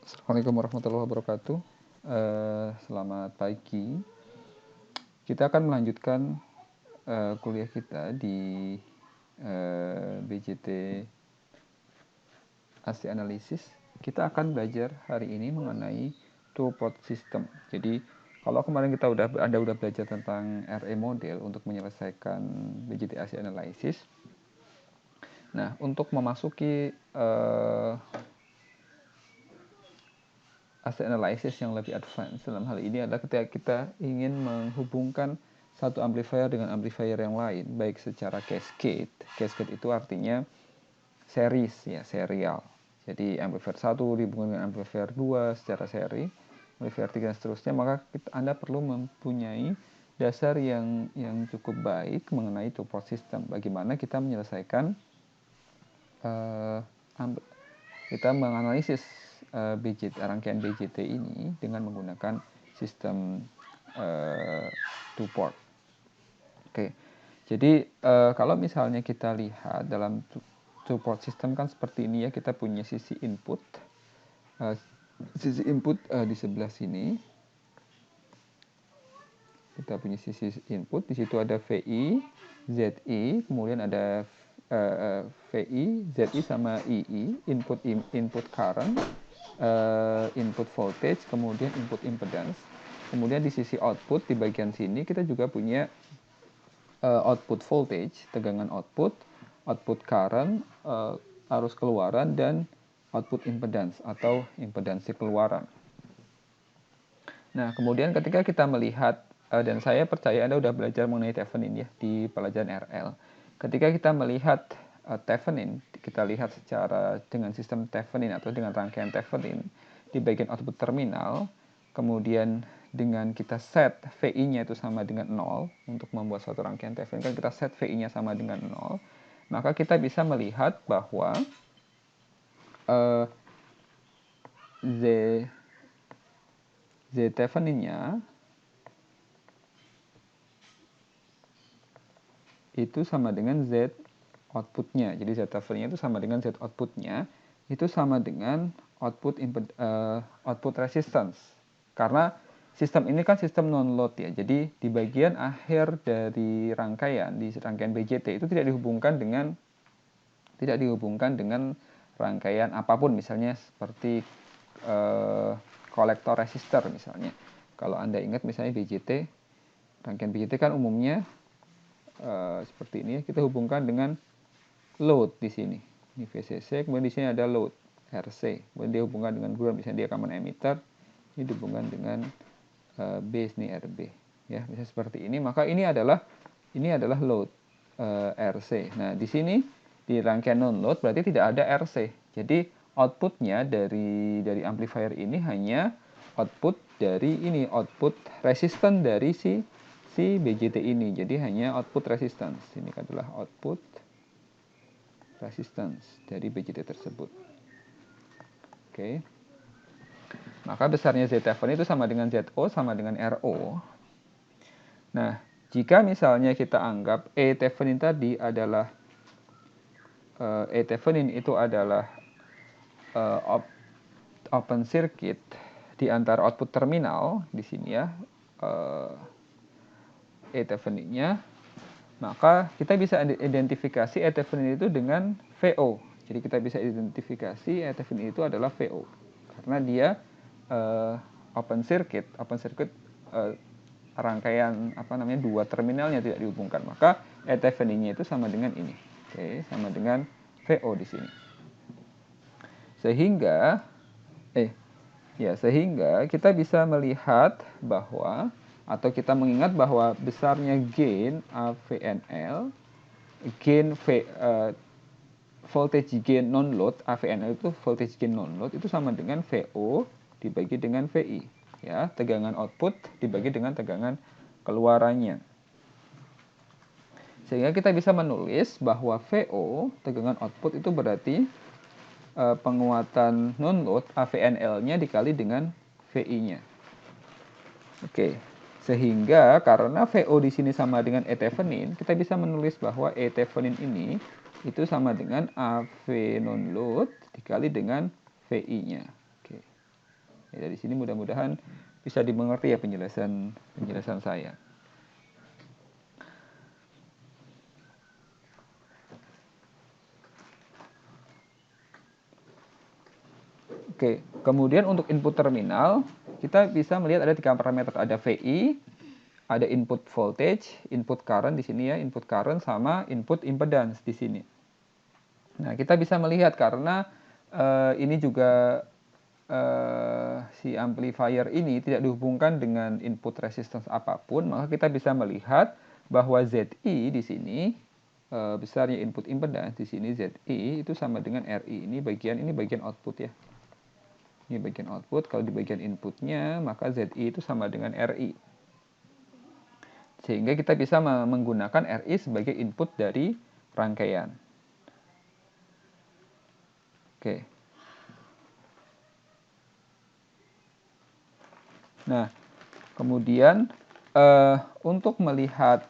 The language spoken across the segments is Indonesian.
Assalamualaikum warahmatullahi wabarakatuh. Selamat pagi. Kita akan melanjutkan kuliah kita di BJT AC Analysis. Kita akan belajar hari ini mengenai two-port system. Jadi kalau kemarin Anda udah belajar tentang RE model untuk menyelesaikan BJT AC Analysis. Nah, untuk memasuki AC analysis yang lebih advance dalam hal ini adalah ketika kita ingin menghubungkan satu amplifier dengan amplifier yang lain, baik secara cascade. Cascade itu artinya series, ya, serial. Jadi amplifier 1 dihubungkan dengan amplifier 2 secara seri, amplifier 3 dan seterusnya, maka Anda perlu mempunyai dasar yang cukup baik mengenai two-port system. Bagaimana kita menyelesaikan kita menganalisis rangkaian BJT ini dengan menggunakan sistem two-port. Oke, jadi kalau misalnya kita lihat dalam two-port system kan seperti ini ya, kita punya sisi input, di sebelah sini. Kita punya sisi input, di situ ada VI, ZI, kemudian ada VI, ZI sama II, input current, input voltage, kemudian input impedance. Kemudian di sisi output di bagian sini kita juga punya output voltage, tegangan output current, arus keluaran, dan output impedance atau impedansi keluaran. Nah, kemudian ketika kita melihat, dan saya percaya Anda sudah belajar mengenai Thevenin ya di pelajaran RL. Ketika kita melihat Thevenin, kita lihat secara dengan sistem Thevenin atau dengan rangkaian Thevenin di bagian output terminal, kemudian dengan kita set VI-nya itu sama dengan 0 untuk membuat suatu rangkaian Thevenin, kan kita set VI-nya sama dengan 0, maka kita bisa melihat bahwa Z Thevenin-nya itu sama dengan Z output-nya. Jadi Z Thevenin-nya itu sama dengan Z output-nya, itu sama dengan output resistance. Karena sistem ini kan sistem non-load ya. Jadi di bagian akhir dari rangkaian, di rangkaian BJT itu tidak dihubungkan dengan rangkaian apapun, misalnya seperti kolektor resistor misalnya. Kalau Anda ingat misalnya BJT, rangkaian BJT kan umumnya seperti ini, kita hubungkan dengan load di sini. Ini VCC, kemudian di sini ada load RC, kemudian dihubungkan dengan ground, misalnya dia common emitter, ini dihubungkan dengan base nih RB, ya, misalnya seperti ini. Maka ini adalah load RC. Nah, di sini di rangkaian non load berarti tidak ada RC. Jadi outputnya dari amplifier ini hanya output dari ini, output resistance dari si BJT ini. Jadi hanya output resistance. Ini adalah output resistance dari BJT tersebut. Oke. Maka besarnya Z Thevenin itu sama dengan ZO sama dengan RO. Nah, jika misalnya kita anggap E Thevenin tadi adalah open circuit di antara output terminal di sini ya, E Thevenin-nya, maka kita bisa identifikasi E Thevenin itu dengan VO. Jadi kita bisa identifikasi E Thevenin itu adalah VO karena dia open circuit rangkaian dua terminalnya tidak dihubungkan, maka E Thevenin-nya itu sama dengan ini. Oke, sama dengan VO di sini. Sehingga kita bisa melihat bahwa, atau kita mengingat bahwa besarnya gain AVNL, voltage gain non load AVNL itu voltage gain non load itu sama dengan VO dibagi dengan VI, ya, tegangan output dibagi dengan tegangan keluarannya. Sehingga kita bisa menulis bahwa VO, tegangan output, itu berarti penguatan non load AVNL-nya dikali dengan VI-nya. Oke. Sehingga karena VO di sini sama dengan E Thevenin, kita bisa menulis bahwa E Thevenin ini itu sama dengan AV non load dikali dengan VI-nya. Oke. Ya, dari sini mudah-mudahan bisa dimengerti ya penjelasan saya. Oke, kemudian untuk input terminal, kita bisa melihat ada 3 parameter, ada VI, ada input voltage, input current di sini ya, input current sama input impedance di sini. Nah, kita bisa melihat karena ini juga si amplifier ini tidak dihubungkan dengan input resistance apapun, maka kita bisa melihat bahwa ZI di sini besarnya input impedance di sini ZI itu sama dengan RI. Ini bagian output ya. Ini bagian output, kalau di bagian inputnya maka ZI itu sama dengan RI. Sehingga kita bisa menggunakan RI sebagai input dari rangkaian. Oke. Nah, kemudian untuk melihat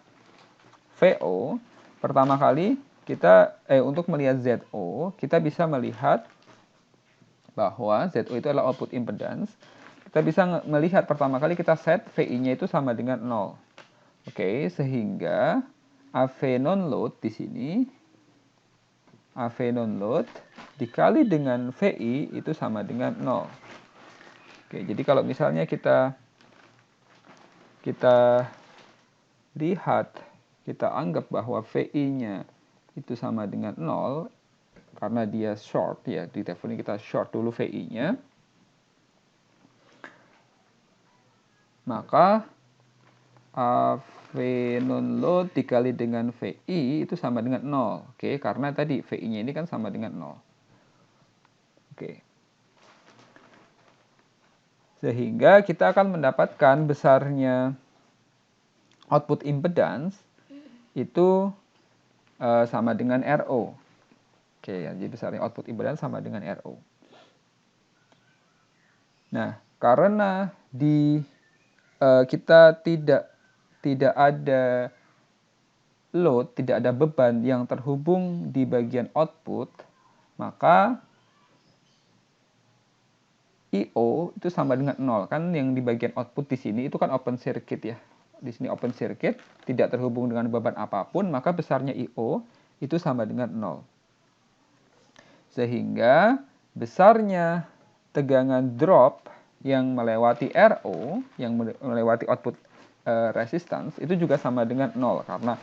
VO, pertama kali kita untuk melihat ZO, kita bisa melihat bahwa ZO itu adalah output impedance. Kita bisa melihat pertama kali kita set VI-nya itu sama dengan 0. Oke, sehingga AV non-load di sini, AV non-load dikali dengan VI itu sama dengan 0. Oke, jadi kalau misalnya kita lihat, kita anggap bahwa VI-nya itu sama dengan 0, karena dia short ya, di telepon ini kita short dulu VI-nya, maka AV non-load dikali dengan VI itu sama dengan 0. Oke, karena tadi VI-nya ini kan sama dengan 0. Oke. Sehingga kita akan mendapatkan besarnya output impedance itu sama dengan RO. Oke, jadi besarnya output impedance sama dengan RO. Nah, karena kita tidak ada load, tidak ada beban yang terhubung di bagian output, maka I/O itu sama dengan 0. Kan yang di bagian output di sini itu kan open circuit ya. Di sini open circuit, tidak terhubung dengan beban apapun, maka besarnya I/O itu sama dengan 0. Sehingga besarnya tegangan drop yang melewati RO, yang melewati output resistance, itu juga sama dengan 0. Karena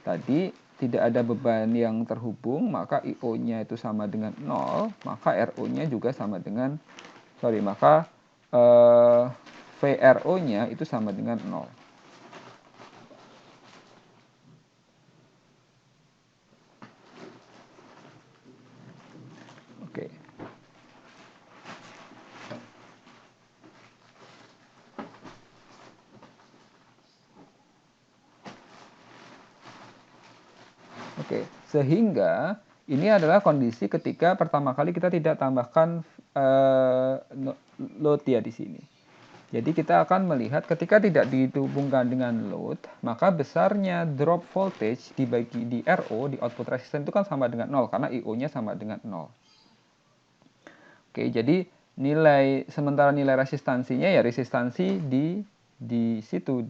tadi tidak ada beban yang terhubung, maka I/O-nya itu sama dengan 0, maka RO-nya juga sama dengan maka VRO-nya itu sama dengan 0. Oke. Oke, sehingga ini adalah kondisi ketika pertama kali kita tidak tambahkan load ya di sini. Jadi kita akan melihat ketika tidak dihubungkan dengan load, maka besarnya drop voltage dibagi di RO, di output resistance itu kan sama dengan 0, karena I/O-nya sama dengan 0. Oke, jadi sementara nilai resistansinya ya resistansi di situ,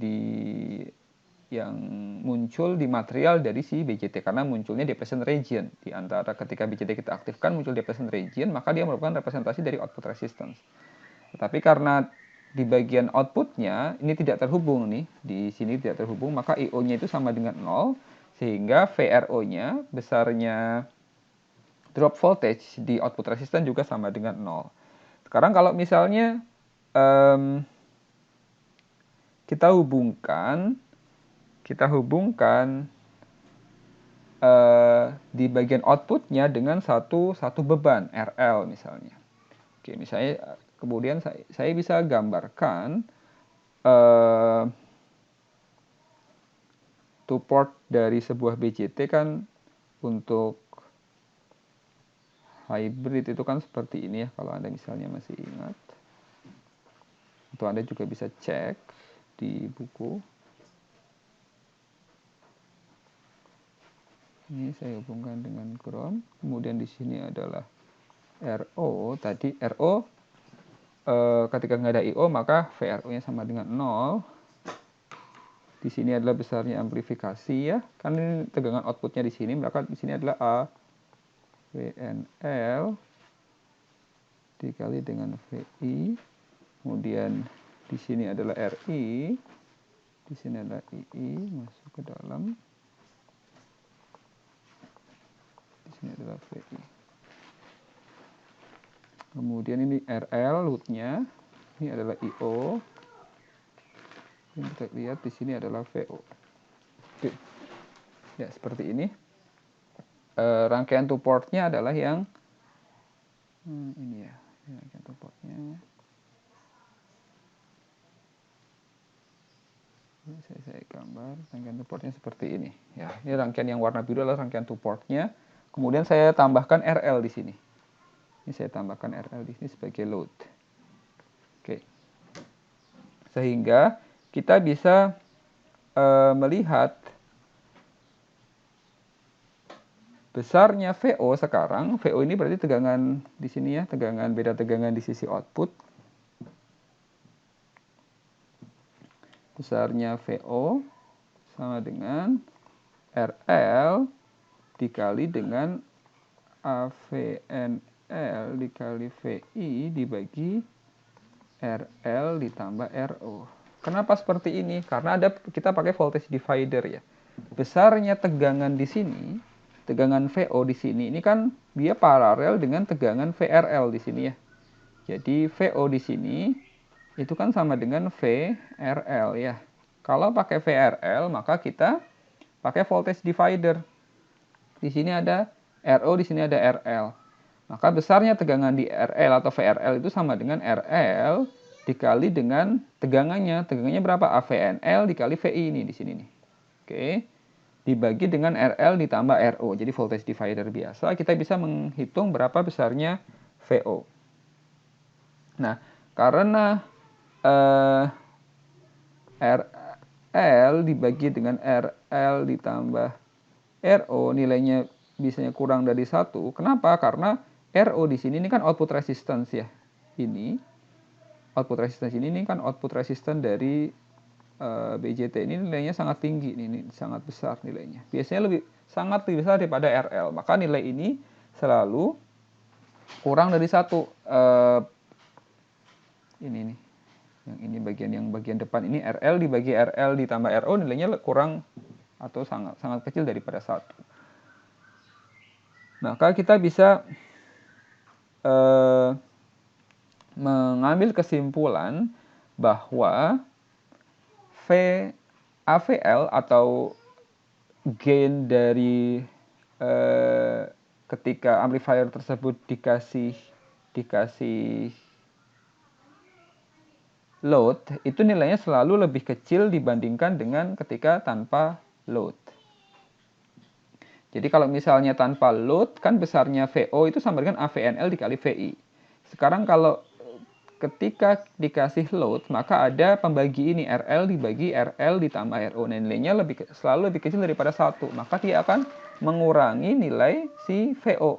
yang muncul di material dari si BJT, karena munculnya depletion region. Di antara ketika BJT kita aktifkan muncul depletion region, maka dia merupakan representasi dari output resistance. Tetapi karena di bagian outputnya ini tidak terhubung nih, di sini tidak terhubung, maka I/O-nya itu sama dengan 0, sehingga VRO-nya besarnya drop voltage di output resistance juga sama dengan 0. Sekarang kalau misalnya kita hubungkan di bagian outputnya dengan satu beban RL misalnya. Oke, misalnya kemudian saya bisa gambarkan two port dari sebuah BJT kan untuk hybrid itu kan seperti ini ya, kalau Anda misalnya masih ingat. Atau Anda juga bisa cek di buku. Ini saya hubungkan dengan ground. Kemudian di sini adalah RO. Tadi RO ketika nggak ada I/O maka VRO-nya sama dengan 0. Di sini adalah besarnya amplifikasi ya. Kan ini tegangan outputnya di sini, maka di sini adalah A VNL dikali dengan VI. Kemudian di sini adalah RI. Di sini adalah II masuk ke dalam. Di sini adalah VI. Kemudian ini RL loadnya, ini adalah IO. Yang kita lihat di sini adalah VO. Oke. Ya seperti ini. Rangkaian two portnya adalah yang ini ya, rangkaian two portnya. Saya gambar rangkaian two portnya seperti ini. Ya, ini rangkaian yang warna biru adalah rangkaian two portnya. Kemudian saya tambahkan RL di sini. Ini saya tambahkan RL di sini sebagai load. Oke. Sehingga kita bisa melihat besarnya VO sekarang. VO ini berarti tegangan di sini ya, beda tegangan di sisi output. Besarnya VO sama dengan RL dikali dengan AVNL dikali VI dibagi RL ditambah RO. Kenapa seperti ini? Karena kita pakai voltage divider ya. Besarnya tegangan di sini, tegangan VO di sini, ini kan dia paralel dengan tegangan VRL di sini ya. Jadi VO di sini itu kan sama dengan VRL ya. Kalau pakai VRL maka kita pakai voltage divider. Di sini ada RO, di sini ada RL. Maka besarnya tegangan di RL atau VRL itu sama dengan RL dikali dengan tegangannya. Tegangannya berapa? AVNL dikali VI ini di sini nih. Oke. Dibagi dengan RL ditambah RO. Jadi voltage divider biasa. Kita bisa menghitung berapa besarnya VO. Nah, karena RL dibagi dengan RL ditambah RO nilainya biasanya kurang dari 1. Kenapa? Karena RO di sini ini kan output resistance ya. Ini output resistance ini kan output resistance dari BJT ini nilainya sangat tinggi, ini sangat besar nilainya. Biasanya sangat lebih besar daripada RL. Maka nilai ini selalu kurang dari 1. Ini nih. Yang ini bagian depan ini RL dibagi RL ditambah RO nilainya kurang atau sangat kecil daripada 1. Maka kita bisa mengambil kesimpulan bahwa AVL atau gain dari ketika amplifier tersebut dikasih load, itu nilainya selalu lebih kecil dibandingkan dengan ketika tanpa load. Jadi kalau misalnya tanpa load, kan besarnya VO itu sama dengan AVNL dikali VI. Sekarang kalau ketika dikasih load, maka ada pembagi ini, RL dibagi RL ditambah RO. Nah, nilainya selalu lebih kecil daripada 1. Maka dia akan mengurangi nilai si VO.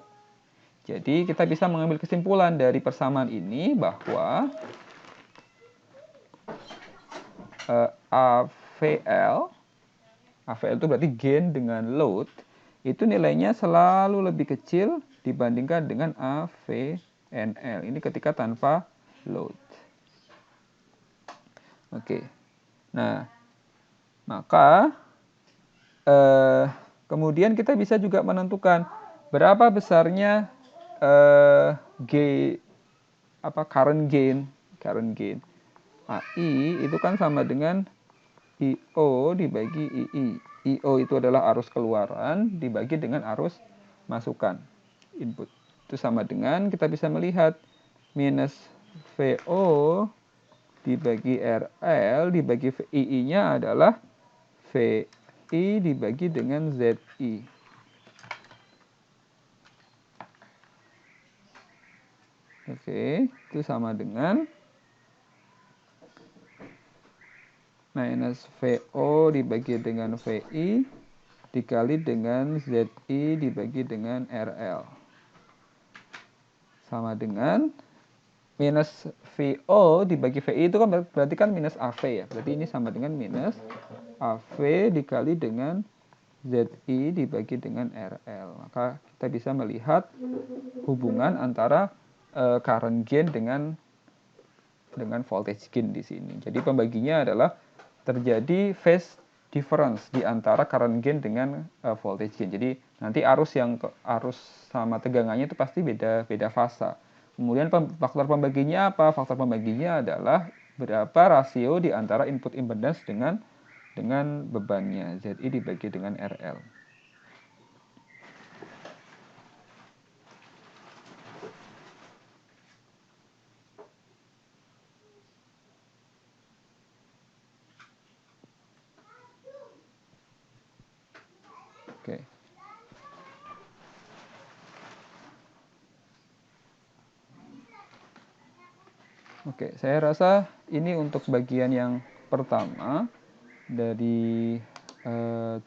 Jadi kita bisa mengambil kesimpulan dari persamaan ini bahwa AVL itu berarti gain dengan load, itu nilainya selalu lebih kecil dibandingkan dengan AVNL. Ini ketika tanpa load. Oke. Nah, maka kemudian kita bisa juga menentukan berapa besarnya current gain. AI itu kan sama dengan IO dibagi II. IO itu adalah arus keluaran dibagi dengan arus masukan input. Itu sama dengan kita bisa melihat minus VO dibagi RL dibagi VII-nya adalah VI dibagi dengan ZI. Oke, itu sama dengan minus VO dibagi dengan VI dikali dengan ZI dibagi dengan RL. Sama dengan minus VO dibagi VI itu kan berarti kan minus AV ya. Berarti ini sama dengan minus AV dikali dengan ZI dibagi dengan RL. Maka kita bisa melihat hubungan antara current gain dengan voltage gain di sini. Jadi pembaginya adalah terjadi phase difference di antara current gain dengan voltage gain. Jadi nanti arus sama tegangannya itu pasti beda fasa. Kemudian faktor pembaginya apa? Faktor pembaginya adalah berapa rasio di antara input impedance dengan bebannya, ZI dibagi dengan RL. Oke. Oke, saya rasa ini untuk bagian yang pertama dari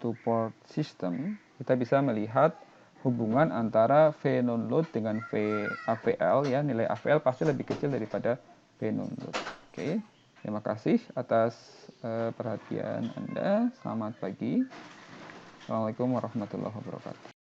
two-port system. Kita bisa melihat hubungan antara V non-load dengan V AVL ya. Nilai AVL pasti lebih kecil daripada V non-load. Oke, terima kasih atas perhatian Anda. Selamat pagi. Assalamualaikum warahmatullahi wabarakatuh.